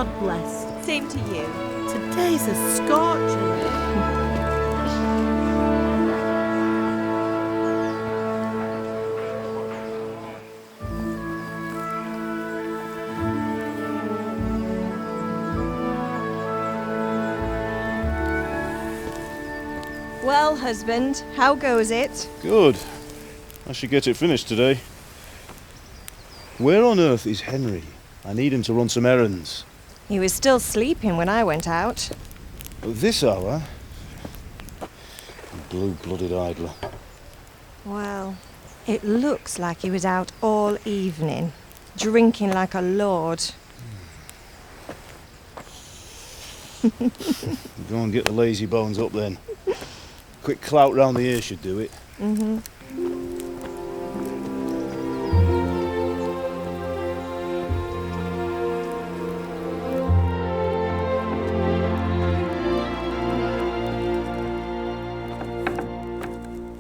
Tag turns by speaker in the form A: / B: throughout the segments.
A: God bless.
B: Same to you.
A: Today's a scorcher.
B: Well, husband, how goes it?
C: Good. I should get it finished today. Where on earth is Henry? I need him to run some errands.
B: He was still sleeping when I went out.
C: At this hour? Blue-blooded idler.
B: Well, it looks like he was out all evening, drinking like a lord.
C: Go and get the lazy bones up then. Quick clout round the ear should do it.
B: Mm-hmm.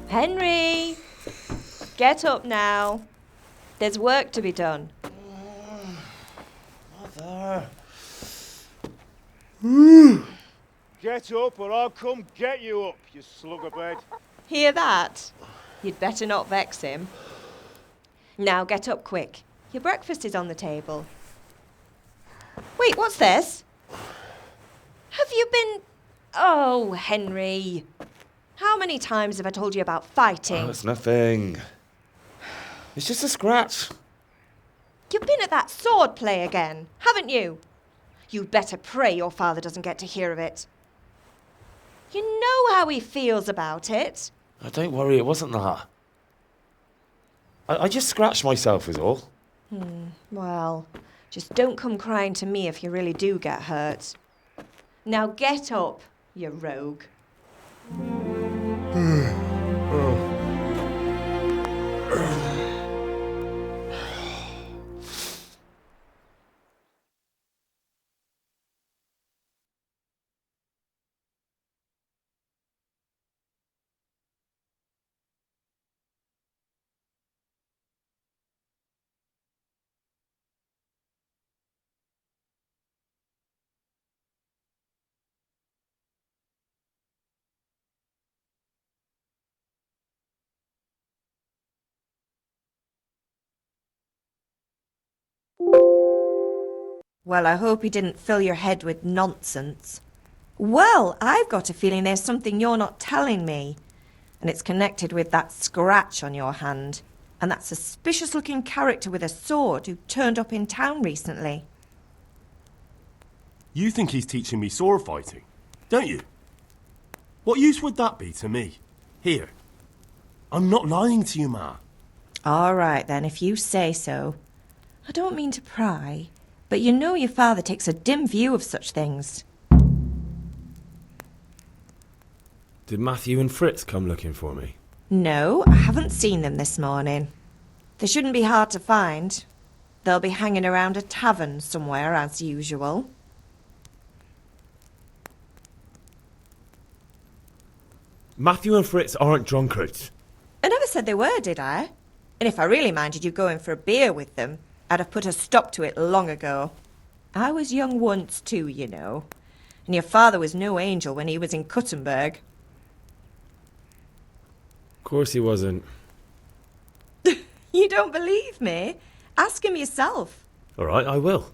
B: Henry! Get up now. There's work to be done.
C: Mother. Get up or I'll come get you up, you slugabed.
B: Hear that? You'd better not vex him. Now get up quick. Your breakfast is on the table. Wait, what's this? Have you been... Oh, Henry. How many times have I told you about fighting?
D: Oh, it's nothing. It's just a scratch.
B: You've been at that sword play again, haven't you? You'd better pray your father doesn't get to hear of it. You know how he feels about it.
D: Oh, don't worry, it wasn't that. I just scratched myself is all.
B: Well, just don't come crying to me if you really do get hurt. Now get up, you rogue. Well, I hope he didn't fill your head with nonsense. Well, I've got a feeling there's something you're not telling me. And it's connected with that scratch on your hand. And that suspicious-looking character with a sword who turned up in town recently.
E: You think he's teaching me sword fighting, don't you? What use would that be to me? Here. I'm not lying to you, Ma.
B: All right, then, if you say so. I don't mean to pry, but you know your father takes a dim view of such things.
D: Did Matthew and Fritz come looking for me?
B: No, I haven't seen them this morning. They shouldn't be hard to find. They'll be hanging around a tavern somewhere, as usual.
D: Matthew and Fritz aren't drunkards.
B: I never said they were, did I? And if I really minded you going for a beer with them, I'd have put a stop to it long ago. I was young once too, you know. And your father was no angel when he was in Cuttenberg.
D: Of course he wasn't.
B: You don't believe me? Ask him yourself.
D: All right, I will.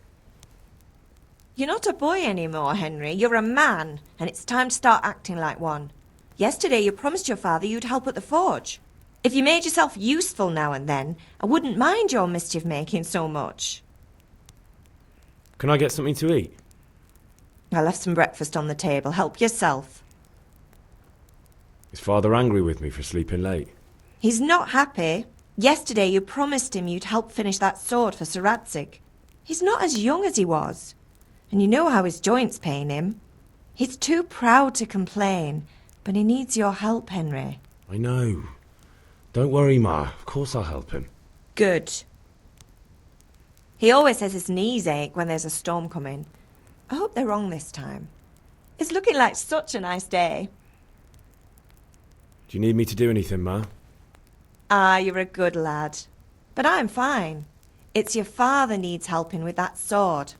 B: You're not a boy anymore, Henry. You're a man, and it's time to start acting like one. Yesterday you promised your father you'd help at the forge. If you made yourself useful now and then, I wouldn't mind your mischief-making so much.
D: Can I get something to eat?
B: I left some breakfast on the table. Help yourself.
D: Is Father angry with me for sleeping late?
B: He's not happy. Yesterday you promised him you'd help finish that sword for Sir Radzig. He's not as young as he was. And you know how his joints pain him. He's too proud to complain, but he needs your help, Henry.
D: I know. Don't worry, Ma. Of course I'll help him.
B: Good. He always says his knees ache when there's a storm coming. I hope they're wrong this time. It's looking like such a nice day.
D: Do you need me to do anything, Ma?
B: Ah, you're a good lad. But I'm fine. It's your father needs helping with that sword.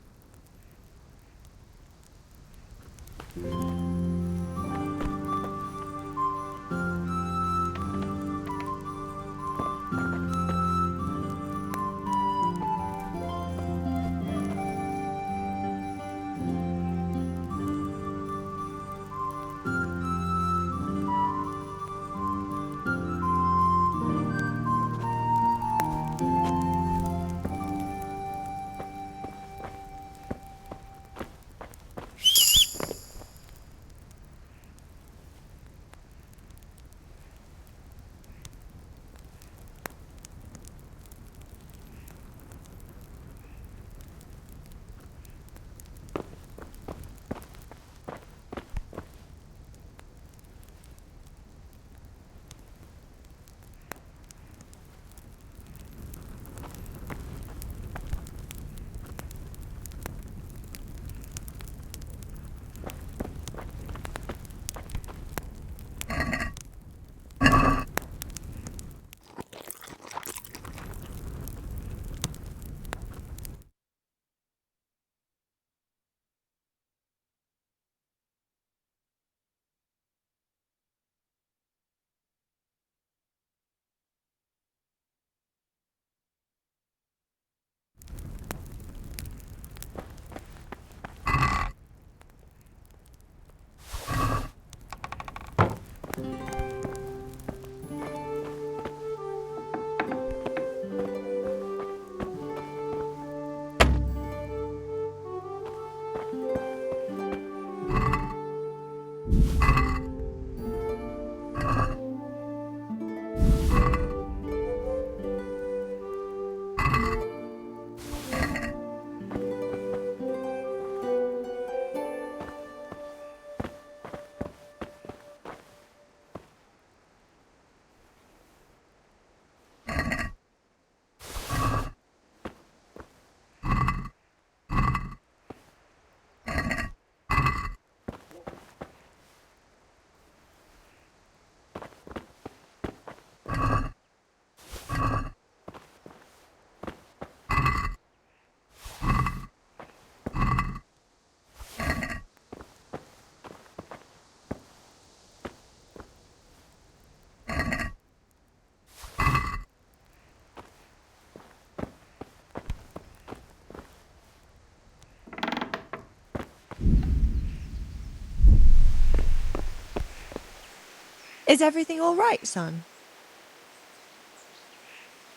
B: Is everything all right, son?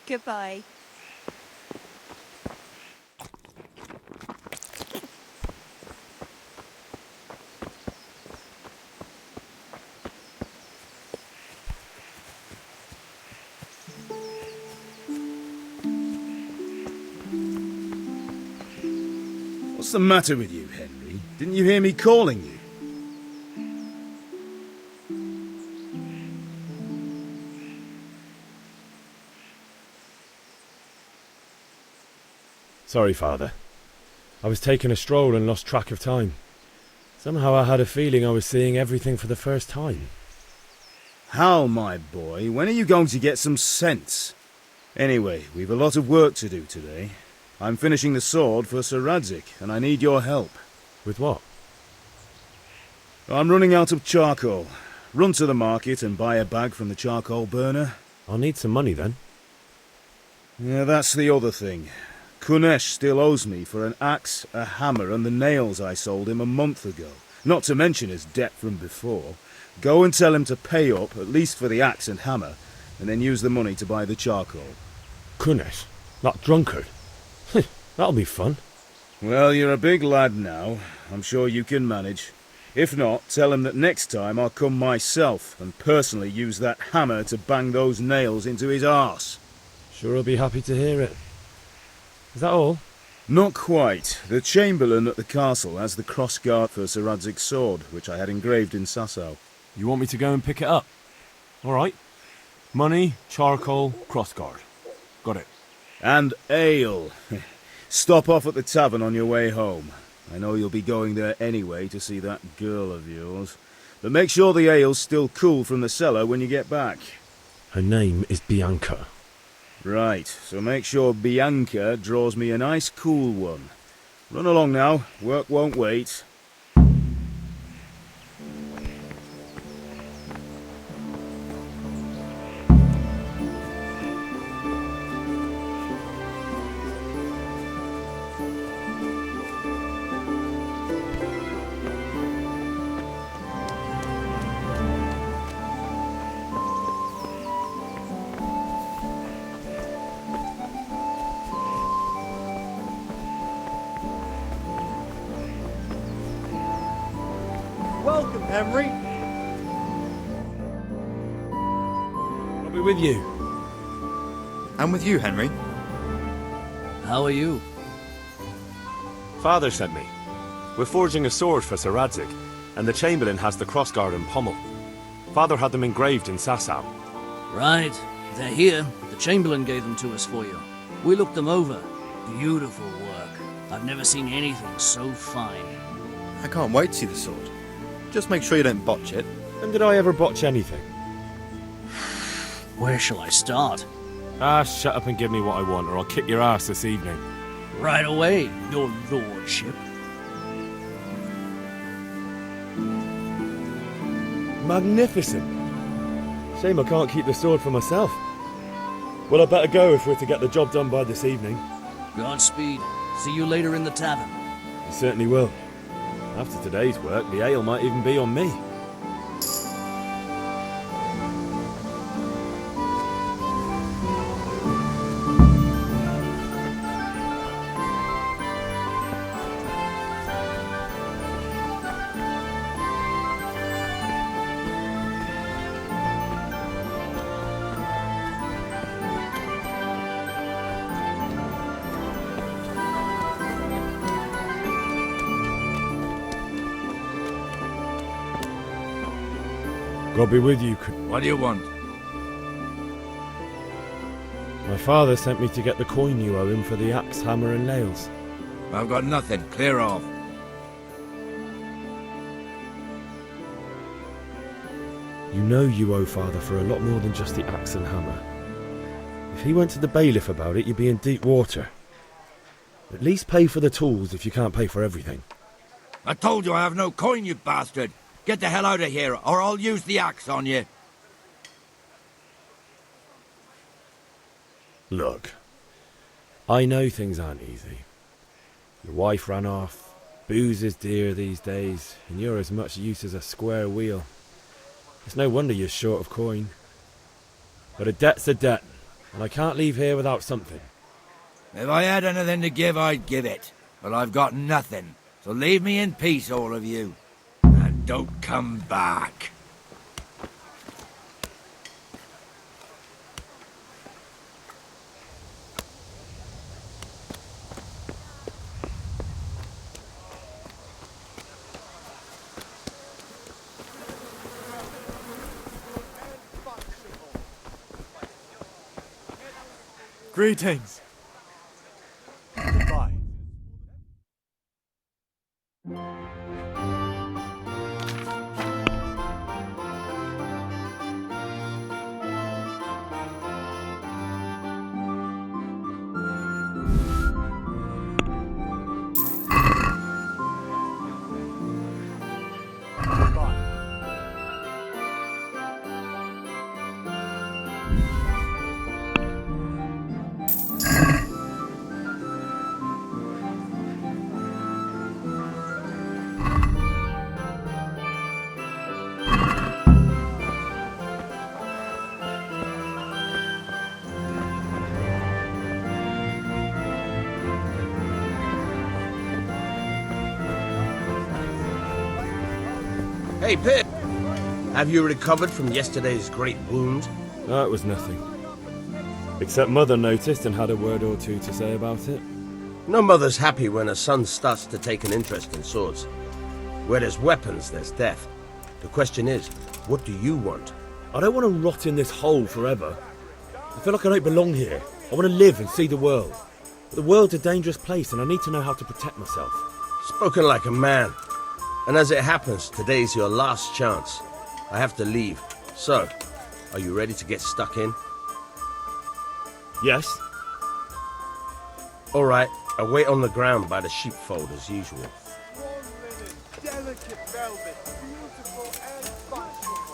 B: Goodbye.
C: What's the matter with you, Henry? Didn't you hear me calling you?
D: Sorry, Father. I was taking a stroll and lost track of time. Somehow I had a feeling I was seeing everything for the first time.
C: Hal, my boy, when are you going to get some sense? Anyway, we've a lot of work to do today. I'm finishing the sword for Sir Radzig, and I need your help.
D: With what?
C: I'm running out of charcoal. Run to the market and buy a bag from the charcoal burner.
D: I'll need some money then.
C: Yeah, that's the other thing. Kunesh still owes me for an axe, a hammer, and the nails I sold him a month ago. Not to mention his debt from before. Go and tell him to pay up, at least for the axe and hammer, and then use the money to buy the charcoal.
D: Kunesh? That drunkard? That'll be fun.
C: Well, you're a big lad now. I'm sure you can manage. If not, tell him that next time I'll come myself and personally use that hammer to bang those nails into his arse.
D: Sure, I'll be happy to hear it. Is that all?
C: Not quite. The Chamberlain at the castle has the crossguard for Sir Radzig's sword, which I had engraved in Sasau.
E: You want me to go and pick it up? All right. Money, charcoal, crossguard. Got it.
C: And ale. Stop off at the tavern on your way home. I know you'll be going there anyway to see that girl of yours. But make sure the ale's still cool from the cellar when you get back.
D: Her name is Bianca.
C: Right, so make sure Bianca draws me a nice cool one. Run along now, work won't wait.
D: Her name is Bianca. Right, so make sure Bianca draws me a nice cool one. Run along now, work won't wait.
C: Right, so make sure Bianca draws me a nice cool one. Run along now, work won't wait. Run along now, work won't wait.
F: Welcome, Henry.
D: I'll be with you.
F: And with you, Henry.
G: How are you?
E: Father sent me. We're forging a sword for Sir Radzig, and the Chamberlain has the crossguard and pommel. Father had them engraved in Sasau.
G: Right. They're here. The Chamberlain gave them to us for you. We looked them over. Beautiful work. I've never seen anything so fine.
F: I can't wait to see the sword. Just make sure you don't botch it.
D: When did I ever botch anything?
G: Where shall I start?
D: Ah, shut up and give me what I want, or I'll kick your ass this evening.
G: Right away, your lordship.
D: Magnificent. Shame I can't keep the sword for myself. Well, I better go if we're to get the job done by this evening.
G: Godspeed. See you later in the tavern.
D: You certainly will. After today's work, the ale might even be on me. God be with you.
H: What do you want?
D: My father sent me to get the coin you owe him for the axe, hammer and nails.
H: I've got nothing. Clear off.
D: You know you owe father for a lot more than just the axe and hammer. If he went to the bailiff about it, you'd be in deep water. At least pay for the tools if you can't pay for everything.
H: I told you I have no coin, you bastard. Get the hell out of here, or I'll use the axe on you.
D: Look, I know things aren't easy. Your wife ran off, booze is dear these days, and you're as much use as a square wheel. It's no wonder you're short of coin. But a debt's a debt, and I can't leave here without something.
H: If I had anything to give, I'd give it. But I've got nothing, so leave me in peace, all of you. And don't come back.
F: Greetings. Goodbye.
I: Hey, Pip! Have you recovered from yesterday's great wound?
D: No, it was nothing. Except Mother noticed and had a word or two to say about it.
I: No mother's happy when her son starts to take an interest in swords. Where there's weapons, there's death. The question is, what do you want?
D: I don't want to rot in this hole forever. I feel like I don't belong here. I want to live and see the world. But the world's a dangerous place and I need to know how to protect myself.
I: Spoken like a man. And as it happens, today's your last chance. I have to leave. So, are you ready to get stuck in?
D: Yes?
I: All right, I'll wait on the ground by the sheepfold as usual.
F: Delicate velvet, beautiful and fashionable.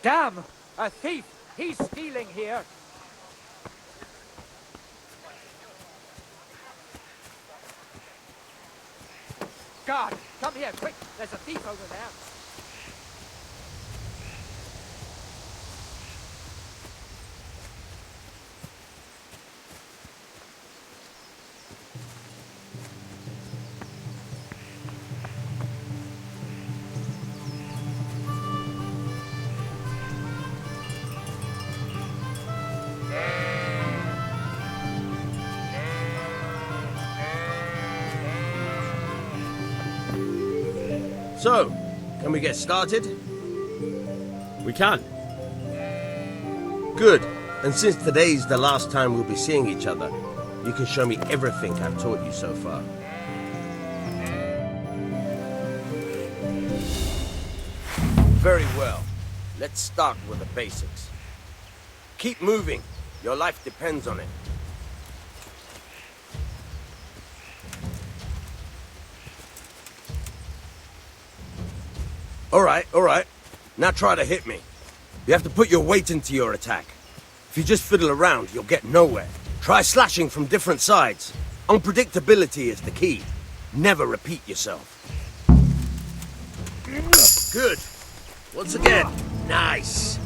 H: Damn! A thief! He's stealing here! Guard! Come here, quick! There's a thief over there!
I: So, can we get started?
D: We can.
I: Good. And since today's the last time we'll be seeing each other, you can show me everything I've taught you so far. Very well. Let's start with the basics. Keep moving. Your life depends on it. All right. Now try to hit me. You have to put your weight into your attack. If you just fiddle around, you'll get nowhere. Try slashing from different sides. Unpredictability is the key. Never repeat yourself. Good. Once again. Nice.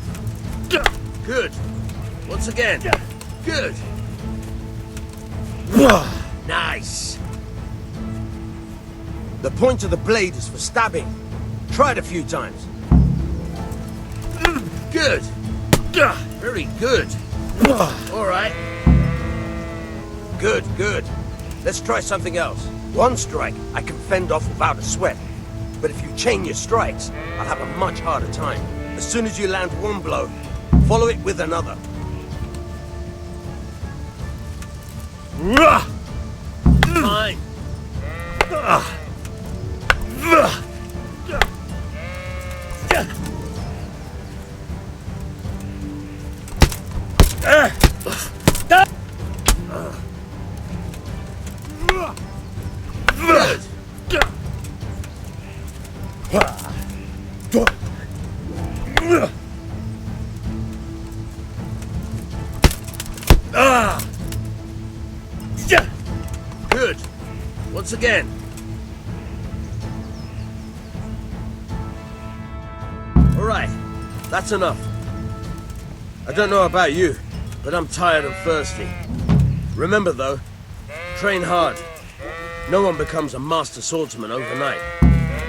I: Good. Once again. Good. Nice. The point of the blade is for stabbing. Try it a few times. Good. Very good. All right. Good. Let's try something else. One strike I can fend off without a sweat. But if you chain your strikes, I'll have a much harder time. As soon as you land one blow, follow it with another. Fine. Good. Once again. All right, that's enough. I don't know about you, but I'm tired and thirsty. Remember though, train hard. No one becomes a master swordsman overnight.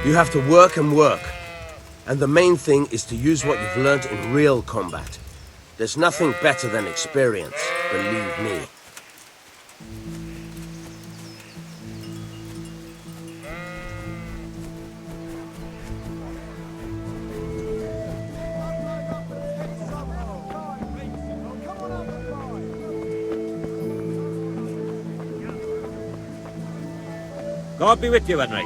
I: You have to work and work. And the main thing is to use what you've learned in real combat. There's nothing better than experience, believe me.
D: God be with you, Henry.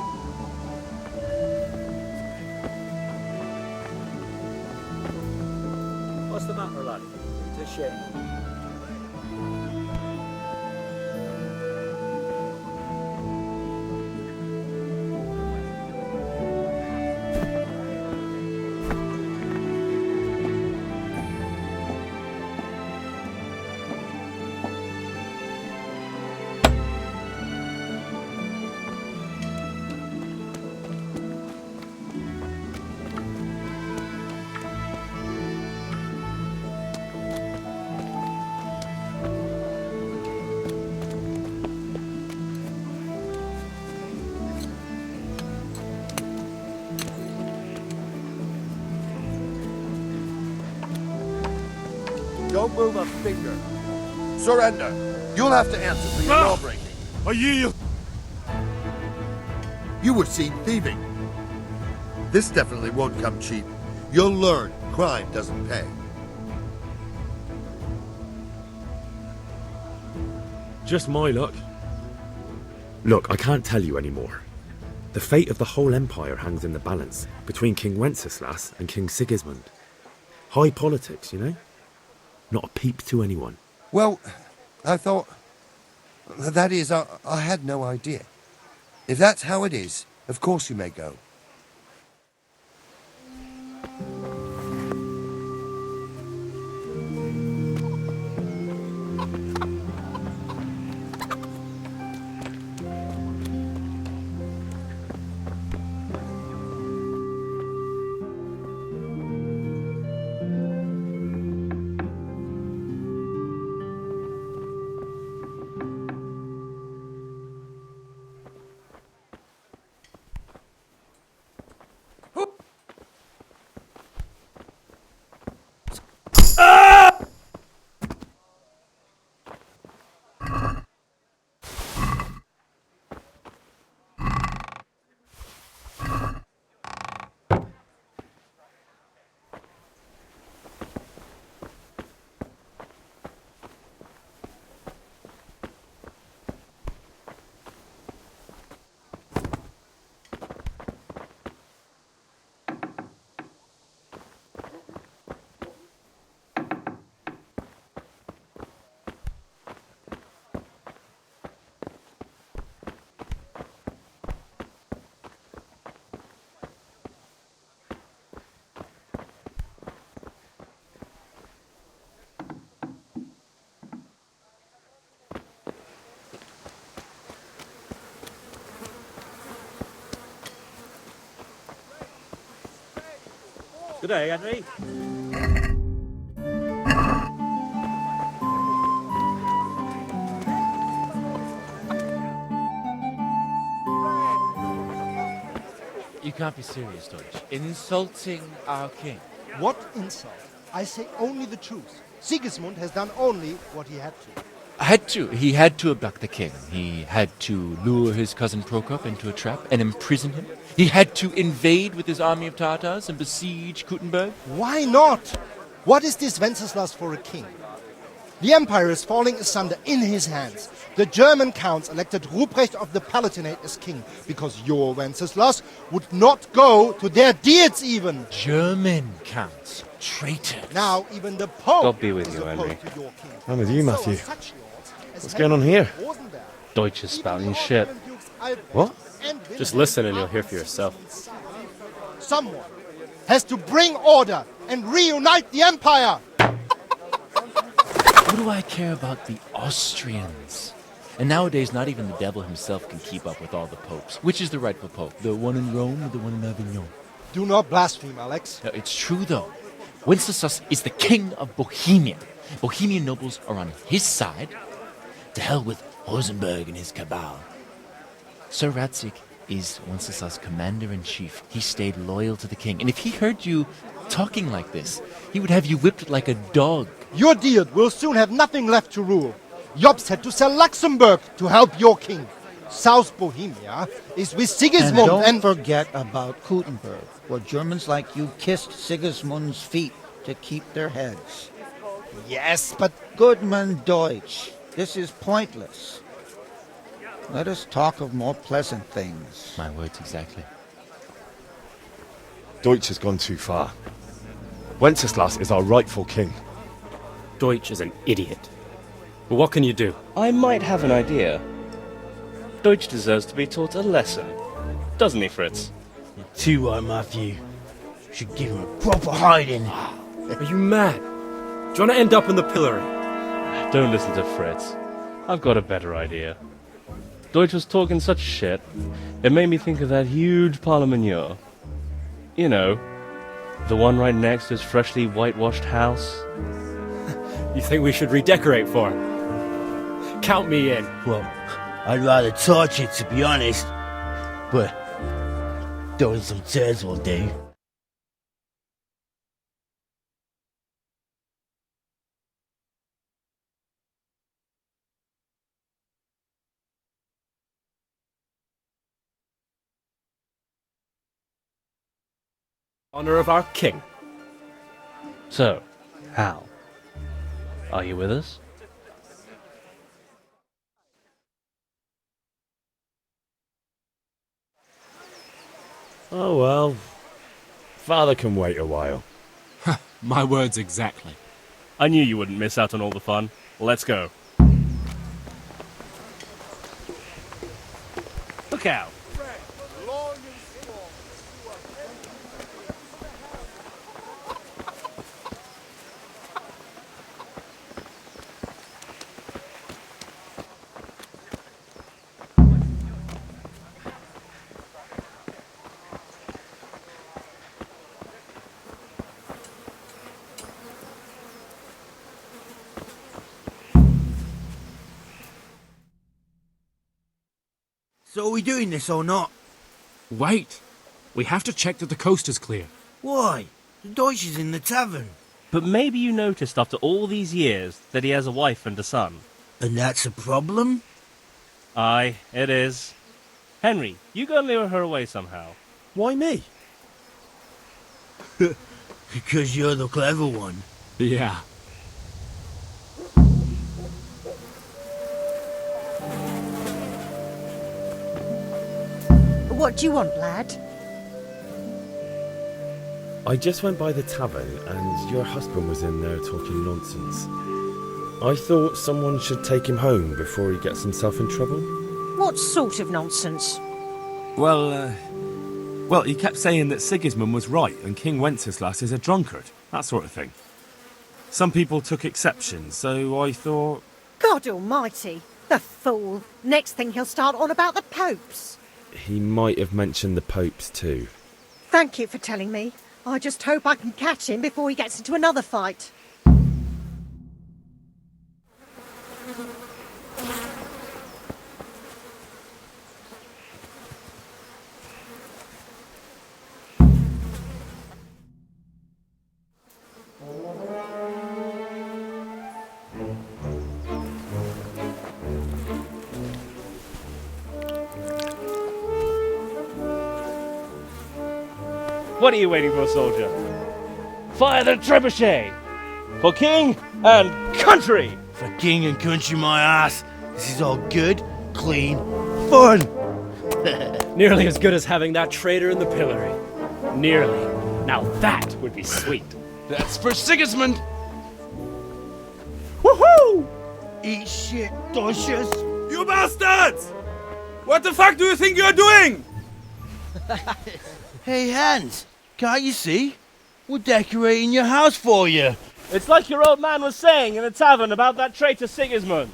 D: What's the matter, lad? It's a shame.
J: Don't move a finger. Surrender. You'll have to answer for your lawbreaking.
E: I yield.
J: You were seen thieving. This definitely won't come cheap. You'll learn crime doesn't pay.
D: Just my luck. Look, I can't tell you anymore. The fate of the whole empire hangs in the balance between King Wenceslas and King Sigismund. High politics, you know? Not a peep to anyone.
J: Well, I thought... That is, I had no idea. If that's how it is, of course you may go.
K: Good day, Henry.
L: You can't be serious, Deutsch. Insulting our king.
M: What insult? I say only the truth. Sigismund has done only what he had to.
L: He had to abduct the king. He had to lure his cousin Prokop into a trap and imprison him. He had to invade with his army of Tatars and besiege Kuttenberg.
M: Why not? What is this Wenceslas for a king? The empire is falling asunder in his hands. The German counts elected Ruprecht of the Palatinate as king because your Wenceslas would not go to their deeds even.
L: German counts. Traitors.
M: Now even the Pope
K: God be with you,
M: opposed
K: Henry.
M: to your king.
D: I'm with you, Matthew.
M: So such lords as
D: What's going on here?
M: Henry Rosenberg,
K: Deutsch is spouting shit.
D: What?
M: and
K: Just listen and you'll hear for yourself.
M: Someone has to bring order and reunite the empire.
L: What do I care about the Austrians? And nowadays, not even the devil himself can keep up with all the popes. Which is the rightful pope? The one in Rome or the one in Avignon?
M: Do not blaspheme, Alex.
L: No, it's true, though. Wenceslas is the king of Bohemia. Bohemian nobles are on his side. To hell with Rosenberg and his cabal. Sir Radzik is Wenceslas' commander-in-chief. He stayed loyal to the king. And if he heard you talking like this, he would have you whipped like a dog.
M: Your Diet will soon have nothing left to rule. Jobst had to sell Luxembourg to help your king. South Bohemia is with Sigismund
N: And don't forget about Kuttenberg, where Germans like you kissed Sigismund's feet to keep their heads.
M: Yes, but
N: Goodman Deutsch, this is pointless. Let us talk of more pleasant things.
L: My words exactly.
D: Deutsch has gone too far. Wenceslas is our rightful king.
K: Deutsch is an idiot. But what can you do? I might have an idea. Deutsch deserves to be taught a lesson. Doesn't he, Fritz?
H: You're too right, Matthew. Should give him a proper hiding.
K: Are you mad? Do you want to end up in the pillory? Don't listen to Fritz. I've got a better idea. Deutsch was talking such shit, it made me think of that huge parliament. You know, the one right next to his freshly whitewashed house. You think we should redecorate for him? Count me in.
H: Well, I'd rather torch it, to be honest. But throwing some tears will do.
K: Honor of our king. So, Hal, are you with us?
D: Oh well. Father can wait a while.
O: My words exactly.
K: I knew you wouldn't miss out on all the fun. Let's go. Look out.
H: So are we doing this or not?
O: Wait. We have to check that the coast is clear.
H: Why? The Deutsch is in the tavern.
K: But maybe you noticed after all these years that he has a wife and a son.
H: And that's a problem?
K: Aye, it is. Henry, you go and lure her away somehow.
D: Why me?
H: Because you're the clever one.
O: Yeah.
A: What do you want, lad?
D: I just went by the tavern and your husband was in there talking nonsense. I thought someone should take him home before he gets himself in trouble.
A: What sort of nonsense?
O: Well, he kept saying that Sigismund was right and King Wenceslas is a drunkard. That sort of thing. Some people took exception, so I thought...
A: God almighty, the fool. Next thing he'll start on about the popes.
D: He might have mentioned the popes too.
A: Thank you for telling me. I just hope I can catch him before he gets into another fight.
K: What are you waiting for, soldier? Fire the trebuchet! For king and country!
H: For king and country, my ass. This is all good, clean, fun.
P: Nearly as good as having that traitor in the pillory. Nearly. Now that would be sweet.
H: That's for Sigismund.
P: Woohoo!
H: Eat shit, Deutsches.
O: You bastards! What the fuck do you think you're doing?
H: Hey, Hans, can't you see? We're decorating your house for you.
K: It's like your old man was saying in the tavern about that traitor Sigismund.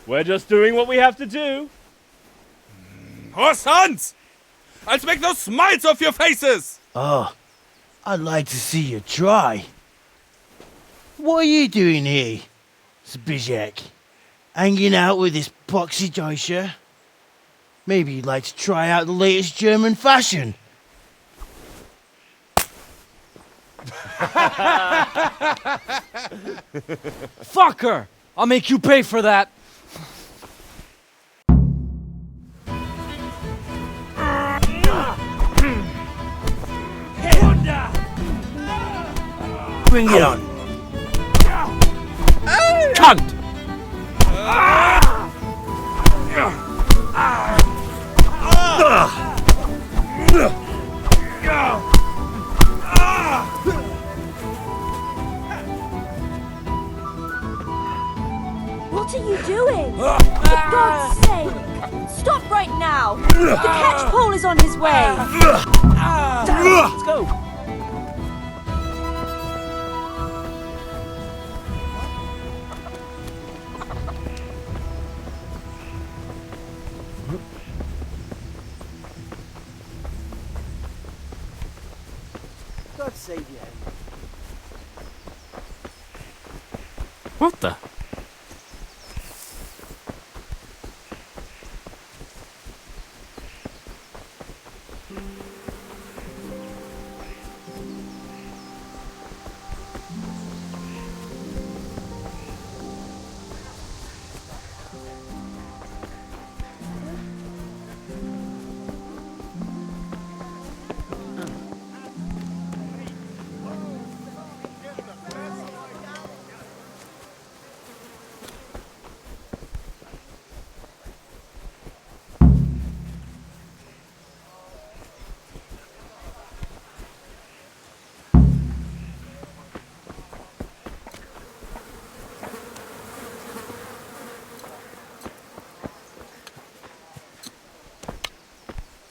K: We're just doing what we have to do.
O: Horse Hans! I'll make those smiles off your faces!
H: Oh, I'd like to see you try. What are you doing here, Zbigniew? Hanging out with this poxy Deutscher? Maybe you'd like to try out the latest German fashion.
P: Fucker! I'll make you pay for that.
H: Bring it on.
P: Cunt!
Q: What are you doing? For God's sake! Stop right now! The catch pole is on his way!
P: Let's go!
H: God save you.
K: What the?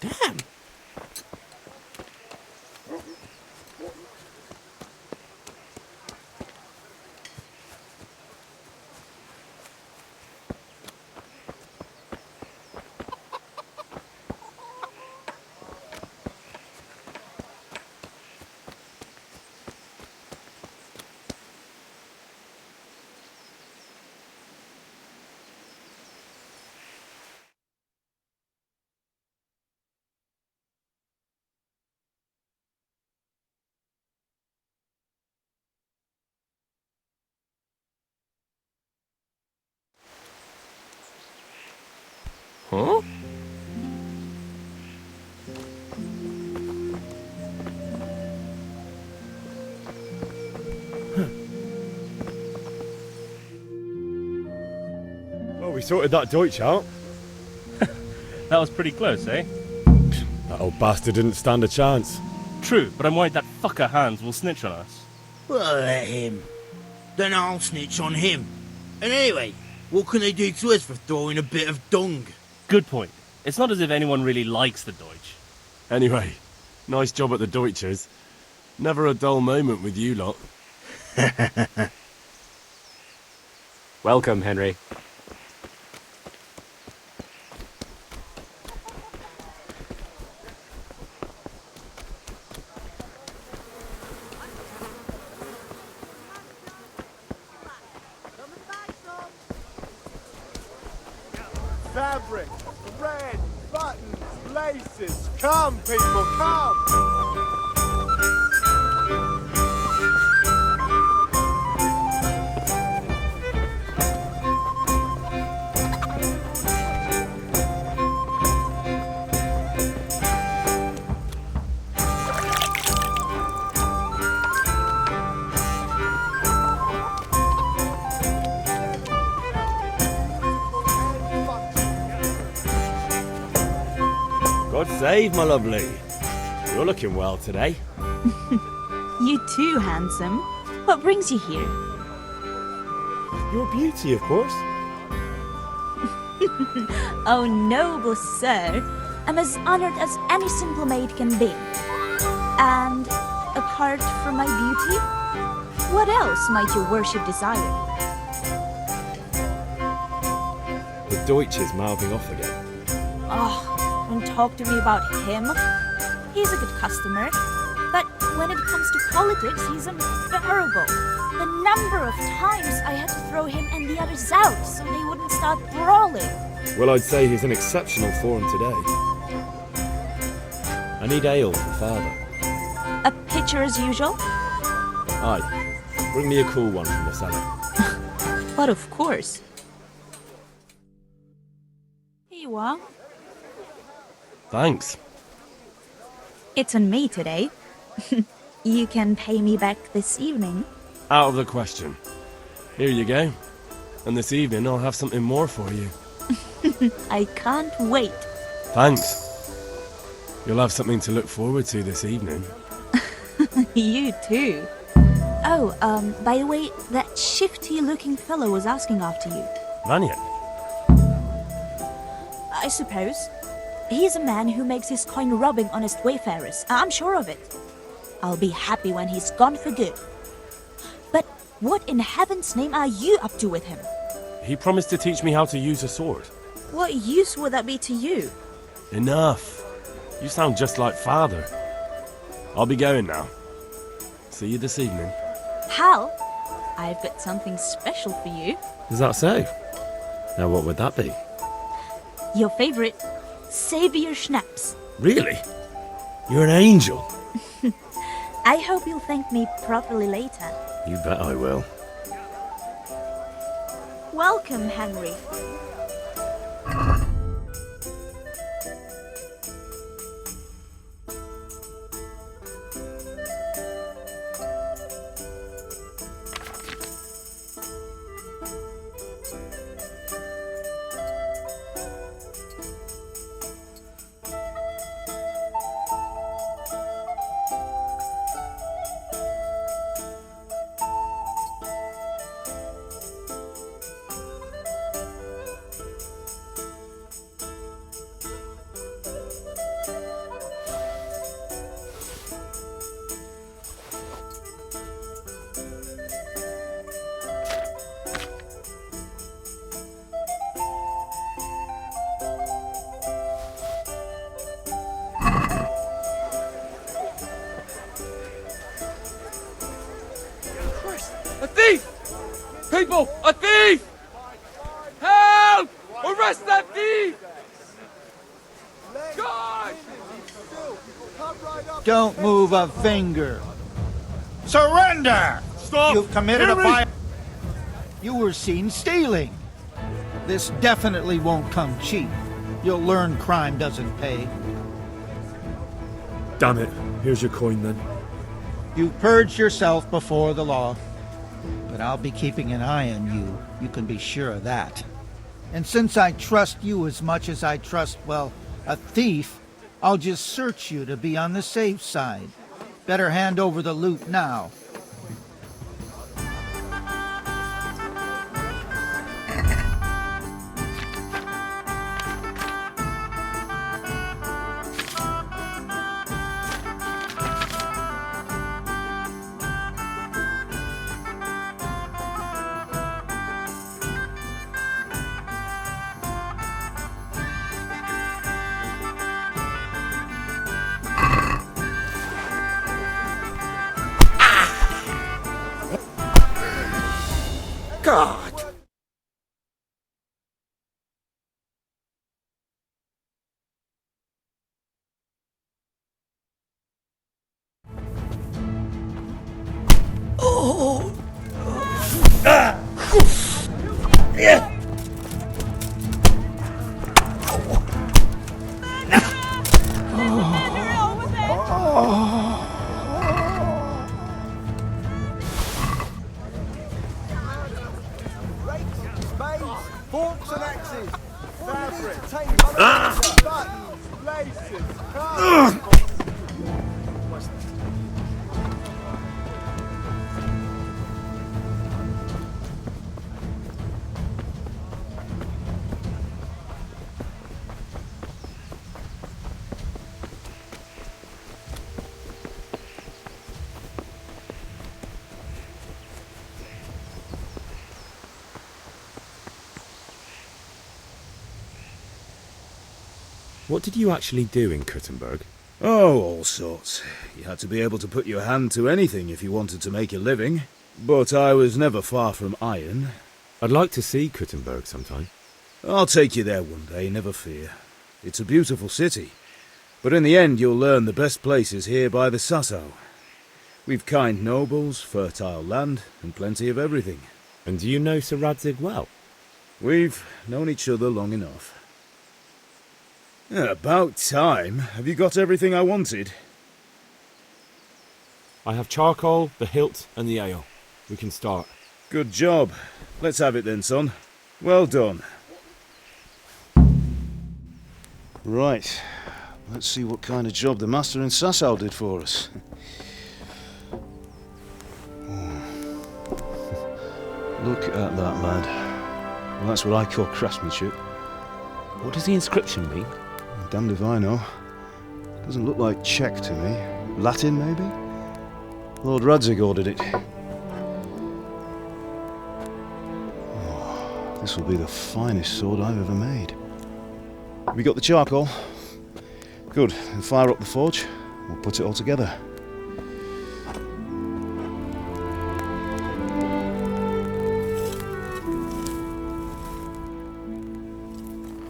P: Damn!
K: Huh?
D: Well, we sorted that Deutsch out.
K: That was pretty close, eh?
D: That old bastard didn't stand a chance.
K: True, but I'm worried that fucker Hans will snitch on us.
H: Well, let him. Then I'll snitch on him. And anyway, what can they do to us for throwing a bit of dung?
K: Good point. It's not as if anyone really likes the Deutsch.
E: Anyway, nice job at the Deutschers. Never a dull moment with you lot.
R: Welcome, Henry.
S: fabric, red buttons, laces. Come, people, come!
D: God save, my lovely. You're looking well today.
T: You too, handsome. What brings you here?
D: Your beauty, of course.
T: Oh, noble sir. I'm as honored as any simple maid can be. And apart from my beauty, what else might your worship desire?
D: The Deutsch is mouthing off again.
T: Oh, don't talk to me about him. He's a good customer. But when it comes to politics, he's unbearable. The number of times I had to throw him and the others out so they wouldn't start brawling.
D: Well, I'd say he's in exceptional form today. I need ale for father.
T: A pitcher as usual?
D: Aye. Bring me a cool one from the cellar.
T: But of course. Here you are.
E: Thanks.
T: It's on me today. You can pay me back this evening.
E: Out of the question. Here you go. And this evening I'll have something more for you.
T: I can't wait.
E: Thanks. You'll have something to look forward to this evening.
T: You too. Oh, by the way, that shifty-looking fellow was asking after you.
E: Vanya?
T: I suppose. He's a man who makes his coin robbing honest wayfarers. I'm sure of it. I'll be happy when he's gone for good. But what in heaven's name are you up to with him?
E: He promised to teach me how to use a sword.
T: What use would that be to you?
E: Enough. You sound just like father. I'll be going now. See you this evening.
T: Hal, I've got something special for you.
D: Is that so? Now what would that be?
T: Your favorite Savior Schnapps.
D: Really? You're an angel.
T: I hope you'll thank me properly later.
D: You bet I will.
T: Welcome, Henry.
U: A thief! People, a thief! Help! Arrest that thief! God!
N: Don't move a finger. Surrender!
U: Stop!
N: You've committed a
U: Henry!
N: violation. You were seen stealing. This definitely won't come cheap. You'll learn crime doesn't pay.
D: Damn it. Here's your coin then.
N: You've purged yourself before the law. But I'll be keeping an eye on you. You can be sure of that. And since I trust you as much as I trust, well, a thief, I'll just search you to be on the safe side. Better hand over the loot now.
H: God!
S: Rakes, spades, forks and axes. Fabric, buttons, laces, cards.
D: What did you actually do in Kuttenberg?
C: Oh, all sorts. You had to be able to put your hand to anything if you wanted to make a living. But I was never far from iron.
D: I'd like to see Kuttenberg sometime.
C: I'll take you there one day, never fear. It's a beautiful city. But in the end you'll learn the best places here by the Sasso. We've kind nobles, fertile land, and plenty of everything.
D: And do you know Sir Radzig well?
C: We've known each other long enough. About time. Have you got everything I wanted?
D: I have charcoal, the hilt, and the ale. We can start.
C: Good job. Let's have it then, son. Well done. Right. Let's see what kind of job the master in Sasau did for us. Look at that, lad. Well, that's what I call craftsmanship.
D: What does the inscription mean?
C: Damned if I know. Doesn't look like Czech to me. Latin, maybe? Lord Radzig ordered it. Oh, this will be the finest sword I've ever made. Have we got the charcoal? Good. Then fire up the forge. We'll put it all together.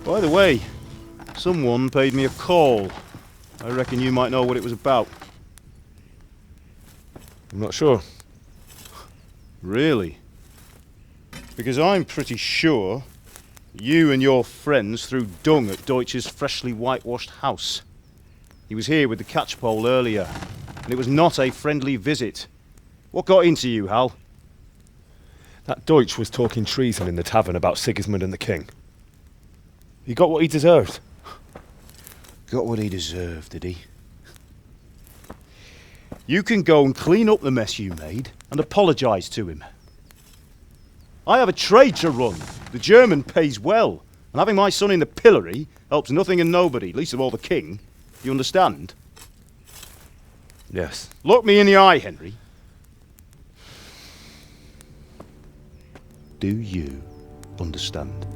C: By the way, someone paid me a call. I reckon you might know what it was about.
D: I'm not sure.
C: Really? Because I'm pretty sure you and your friends threw dung at Deutsch's freshly whitewashed house. He was here with the catchpole earlier, and it was not a friendly visit. What got into you, Hal?
D: That Deutsch was talking treason in the tavern about Sigismund and the king. He got what he deserved.
C: Got what he deserved, did he? You can go and clean up the mess you made and apologise to him. I have a trade to run. The German pays well, and having my son in the pillory helps nothing and nobody, least of all the king. You understand?
D: Yes.
C: Look me in the eye, Henry. Do you understand?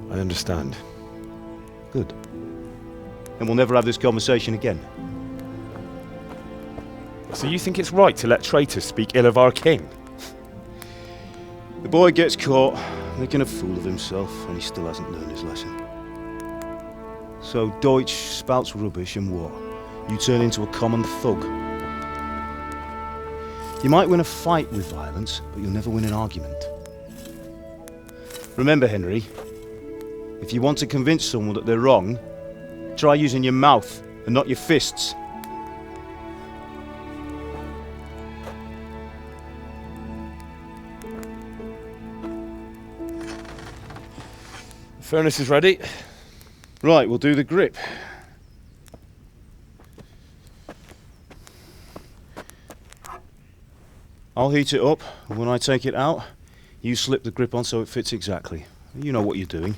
D: I understand.
C: Good. Then we'll never have this conversation again.
D: So you think it's right to let traitors speak ill of our king?
C: The boy gets caught, making a fool of himself, and he still hasn't learned his lesson. So Deutsch spouts rubbish, and what? You turn into a common thug. You might win a fight with violence, but you'll never win an argument. Remember, Henry, if you want to convince someone that they're wrong, try using your mouth and not your fists.
D: The furnace is ready.
C: Right, we'll do the grip. I'll heat it up, and when I take it out, you slip the grip on so it fits exactly. You know what you're doing.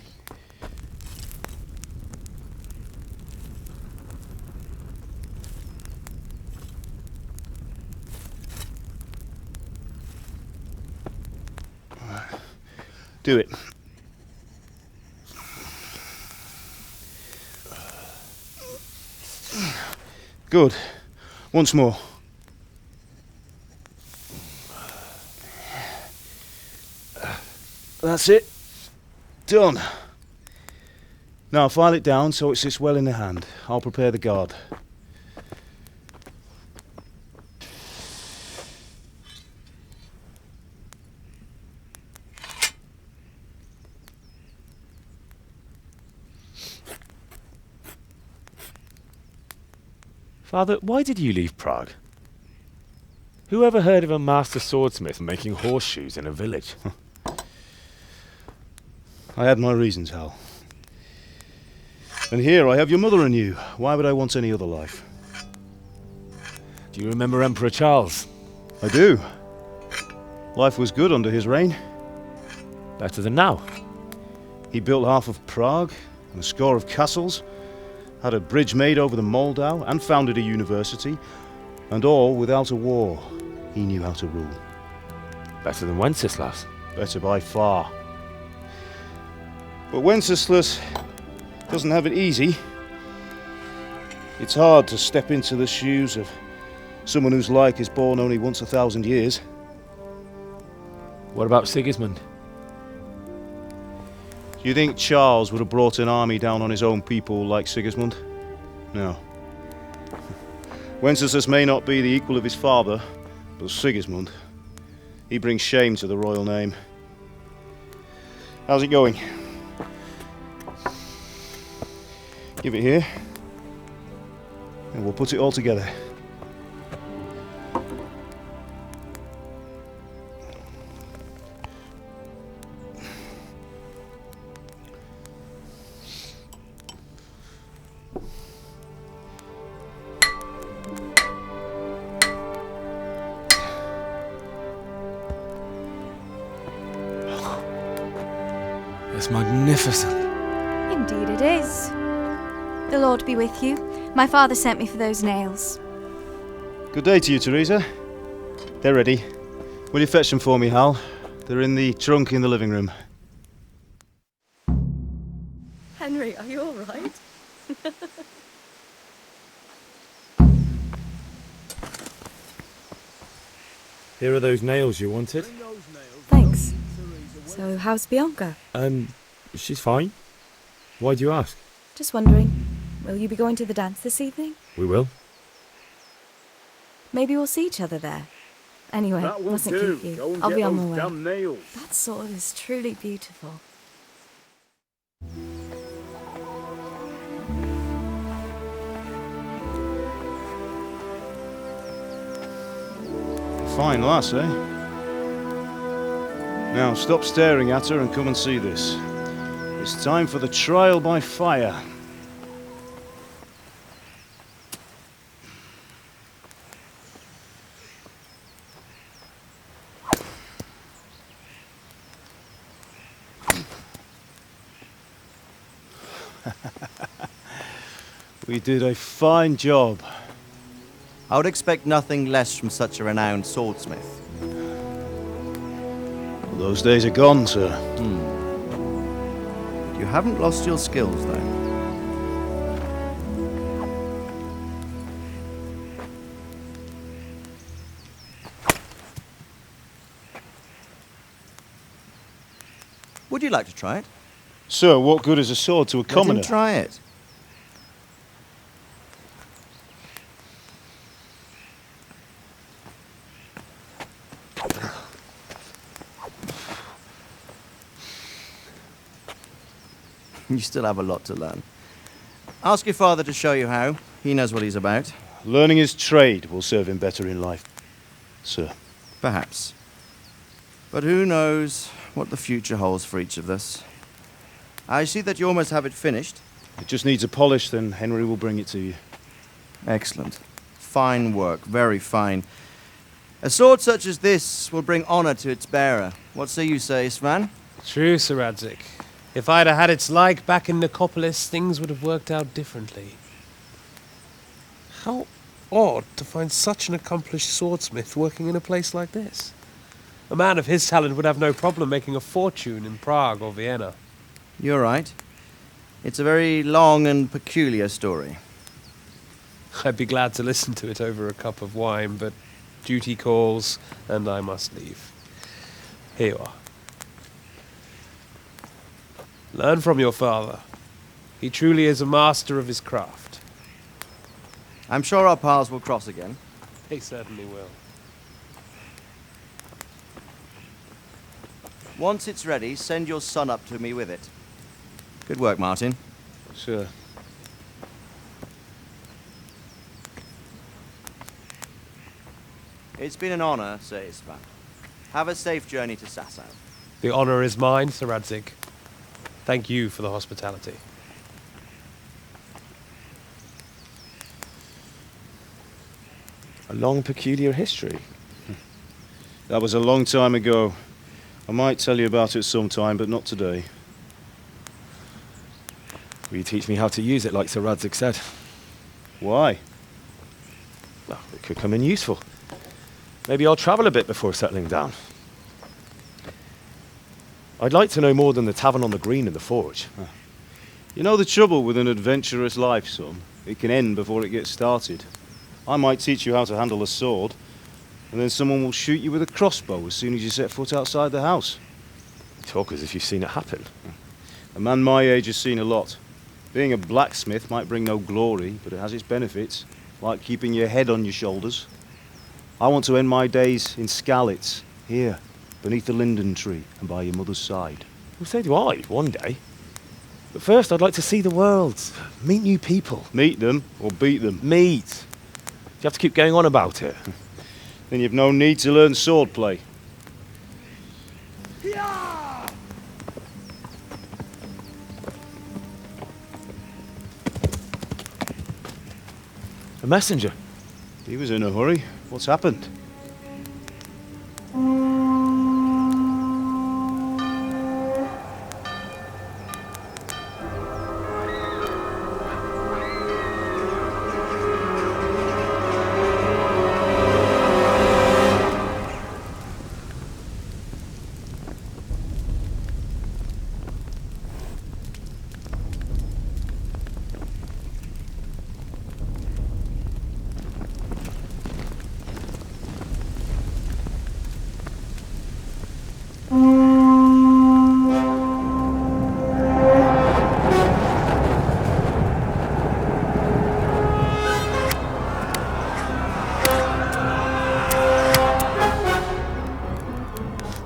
C: Do it. Good. Once more. That's it. Done. Now file it down so it sits well in the hand. I'll prepare the guard.
D: Father, why did you leave Prague? Who ever heard of a master swordsmith making horseshoes in a village?
C: I had my reasons, Hal. And here I have your mother and you. Why would I want any other life?
D: Do you remember Emperor Charles?
C: I do. Life was good under his reign.
D: Better than now.
C: He built half of Prague and a score of castles, had a bridge made over the Moldau, and founded a university, and all without a war. He knew how to rule.
D: Better than Wenceslas.
C: Better by far. But Wenceslas doesn't have it easy. It's hard to step into the shoes of someone whose like is born only once 1,000 years.
D: What about Sigismund?
C: Do you think Charles would have brought an army down on his own people like Sigismund? No. Wenceslas may not be the equal of his father, but Sigismund, he brings shame to the royal name. How's it going? Give it here, and we'll put it all together.
D: It's magnificent.
B: Indeed it is. The Lord be with you. My father sent me for those nails.
C: Good day to you, Teresa. They're ready. Will you fetch them for me, Hal? They're in the trunk in the living room.
V: Henry, are you all right?
D: Here are those nails you wanted.
V: Thanks. So, how's Bianca?
D: She's fine. Why do you ask?
V: Just wondering, will you be going to the dance this evening?
D: We will.
V: Maybe we'll see each other there. Anyway, mustn't keep you. I'll be on my way.
C: Damn nails.
V: That sword is truly beautiful.
C: Fine lass, eh? Now stop staring at her and come and see this. It's time for the trial by fire. We did a fine job.
F: I would expect nothing less from such a renowned swordsmith.
C: Well, those days are gone, sir.
F: You haven't lost your skills, though. Would you like to try it?
C: Sir, what good is a sword to a commoner?
F: Let him try it. You still have a lot to learn. Ask your father to show you how. He knows what he's about.
C: Learning his trade will serve him better in life, sir.
F: Perhaps. But who knows what the future holds for each of us. I see that you almost have it finished.
C: It just needs a polish, then Henry will bring it to you.
F: Excellent. Fine work, very fine. A sword such as this will bring honor to its bearer. What say you, Svan?
W: True, Sir Radzik. If I'd have had its like back in Nicopolis, things would have worked out differently. How odd to find such an accomplished swordsmith working in a place like this. A man of his talent would have no problem making a fortune in Prague or Vienna.
F: You're right. It's a very long and peculiar story.
W: I'd be glad to listen to it over a cup of wine, but duty calls, and I must leave. Here you are. Learn from your father. He truly is a master of his craft.
F: I'm sure our paths will cross again.
W: He certainly will.
F: Once it's ready, send your son up to me with it. Good work, Martin.
C: Sir.
F: It's been an honor, Sir Ispan. Have a safe journey to Sasau.
W: The honor is mine, Sir Radzig. Thank you for the hospitality.
D: A long, peculiar history.
C: That was a long time ago. I might tell you about it sometime, but not today.
D: Will you teach me how to use it like Sir Radzig said?
C: Why?
D: Well, it could come in useful. Maybe I'll travel a bit before settling down. I'd like to know more than the tavern on the green and the forge.
C: You know the trouble with an adventurous life, son? It can end before it gets started. I might teach you how to handle a sword, and then someone will shoot you with a crossbow as soon as you set foot outside the house.
D: You talk as if you've seen it happen.
C: A man my age has seen a lot. Being a blacksmith might bring no glory, but it has its benefits, like keeping your head on your shoulders. I want to end my days in Skalitz, here, beneath the linden tree and by your mother's side.
D: Well, so do I, one day. But first I'd like to see the world, meet new people.
C: Meet them or beat them?
D: Meet. Do you have to keep going on about it?
C: Then you've no need to learn swordplay.
D: A messenger.
C: He was in a hurry. What's happened?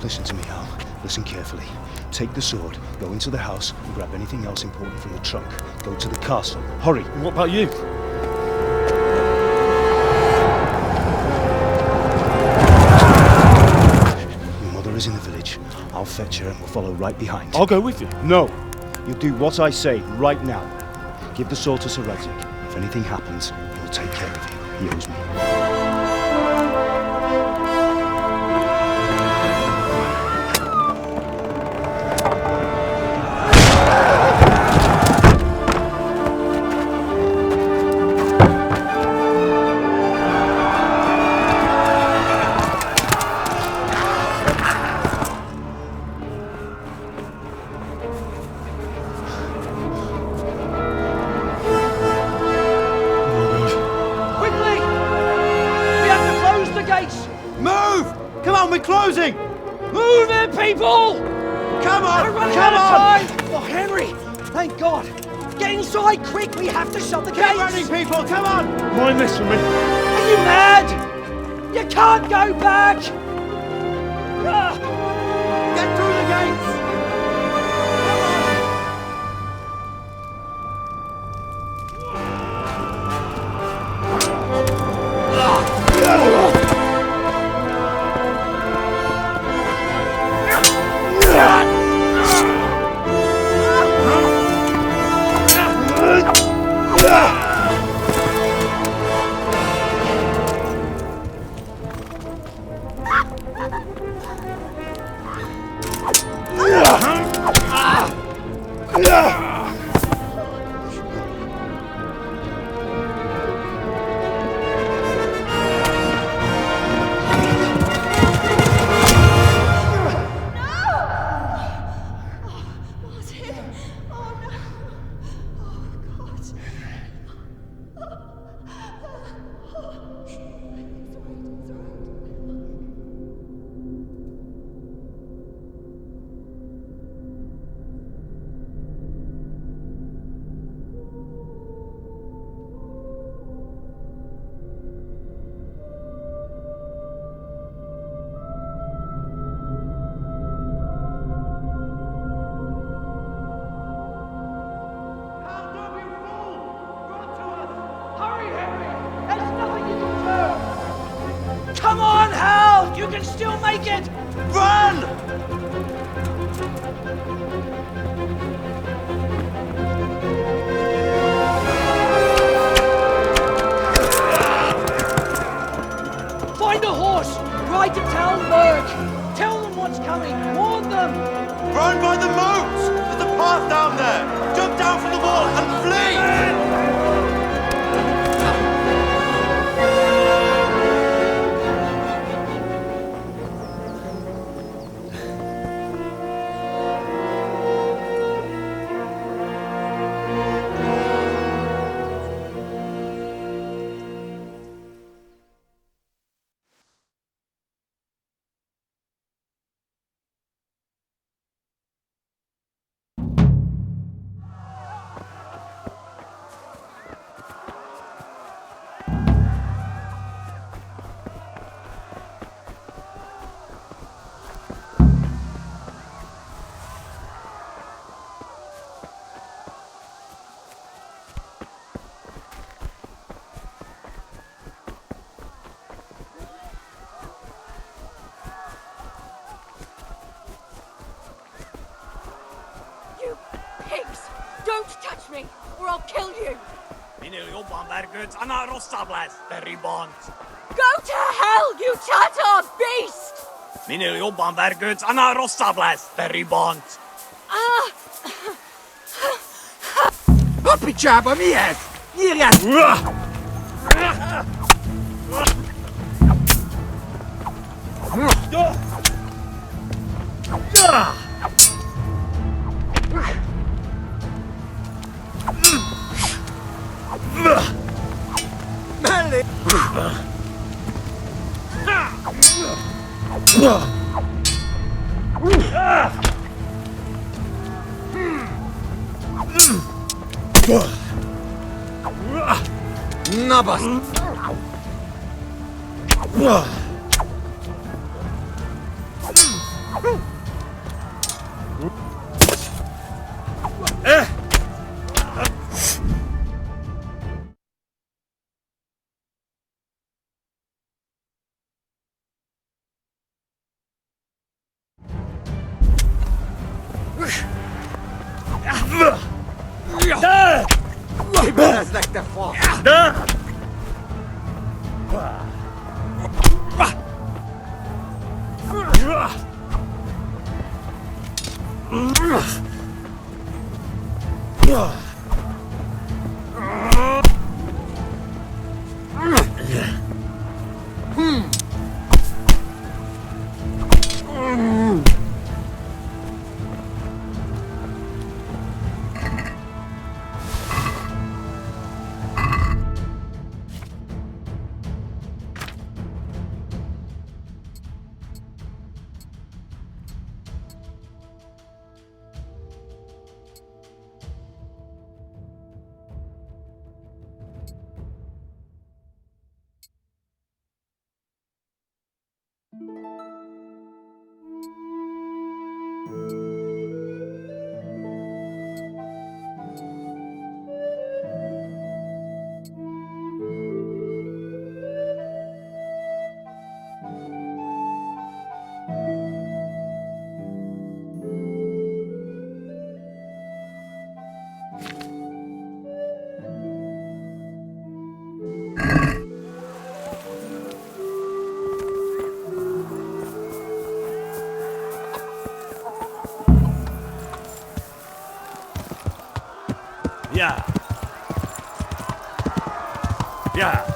G: Listen to me, Hal. Listen carefully. Take the sword, go into the house, and grab anything else important from the trunk. Go to the castle. Hurry!
D: What about you?
G: Your mother is in the village. I'll fetch her and we'll follow right behind.
D: I'll go with you.
C: No. You'll do what I say right now.
G: Give the sword to Sir Radzig. If anything happens, he'll take care of you. He owes me.
F: Closing!
P: Move it, people!
F: Come on!
P: We're running
F: Come
P: out
F: on!
P: of time! Oh, Henry! Thank God! Get inside, quick! We have to shut the
F: Keep
P: gates!
F: running, people! Come on!
C: Mind this for me.
P: Are you mad? You can't go back!
F: Get through the gates!
P: Come on!
H: You can still make it!
F: Run!
H: Find a horse! Ride to Talmberg! Tell them what's coming! Warn them!
F: Run by the moat! There's a path down there! Jump down from the wall and flee!
Q: You pigs! Don't touch me, or I'll kill you! Go to hell, you Tatar beast! Ah!
U: Puppy chopper, me ass! Nabas! That's like the fall.
C: Yeah. Yeah.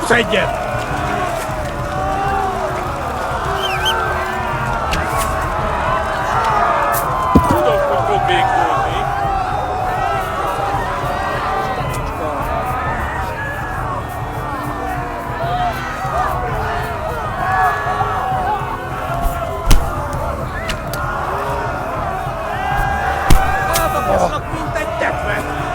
U: Kopsz egyet! Tudom, hogy fog végződni. Eltaposnak, mint egy tetvet!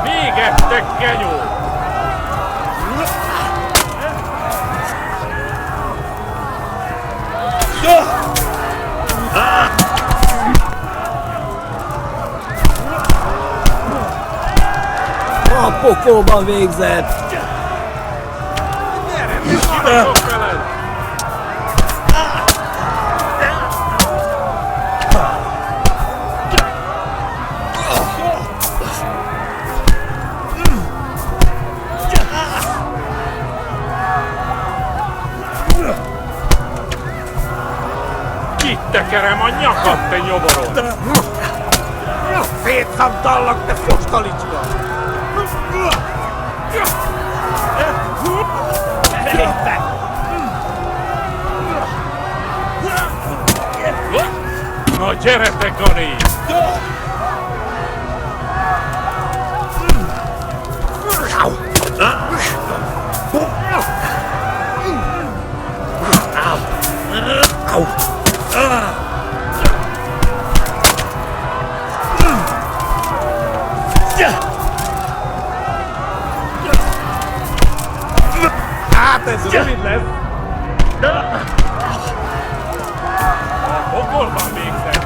U: Még ettek, genyó!
P: A pokolban végzett!
U: Tekerem a nyakad, te nyomoron! Szétszabdallak, te fostalicska! Elégtek! Na gyere, te Gani! Hát ez rövid lesz! A pokolban végzett!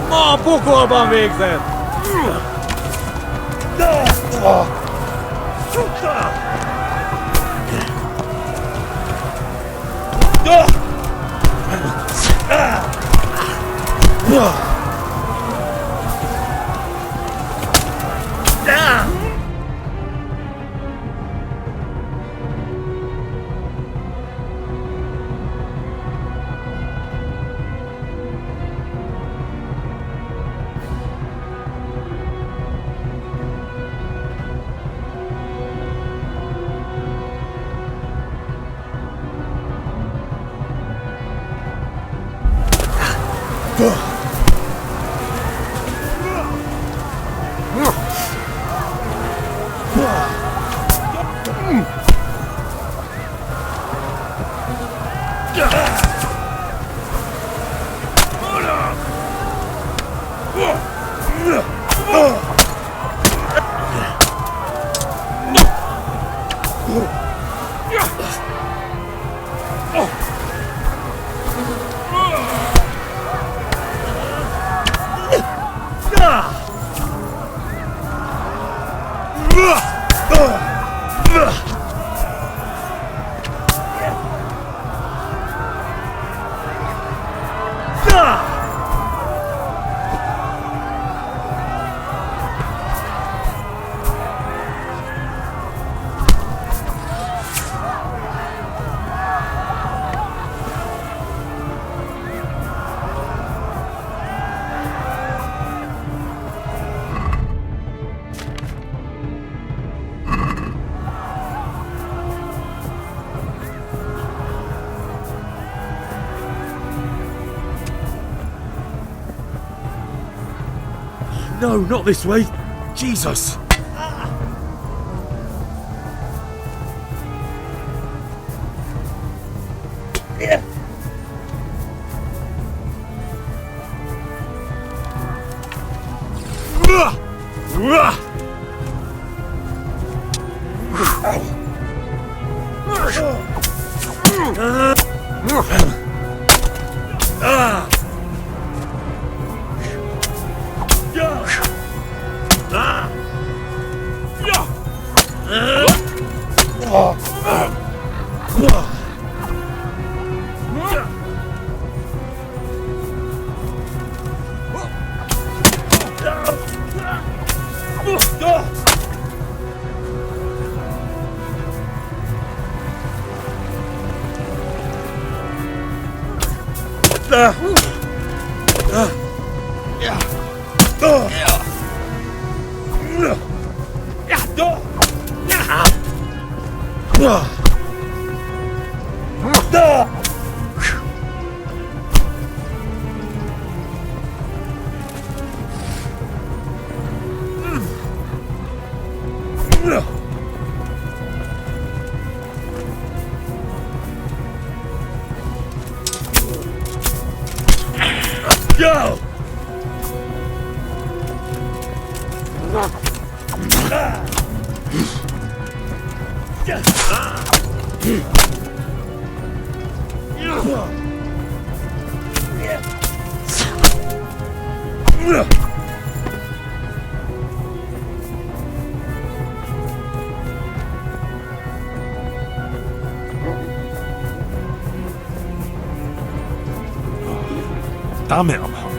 U: Ma a pokolban végzett!
O: No, not this way. Jesus! Go! Damn it, I'm hungry.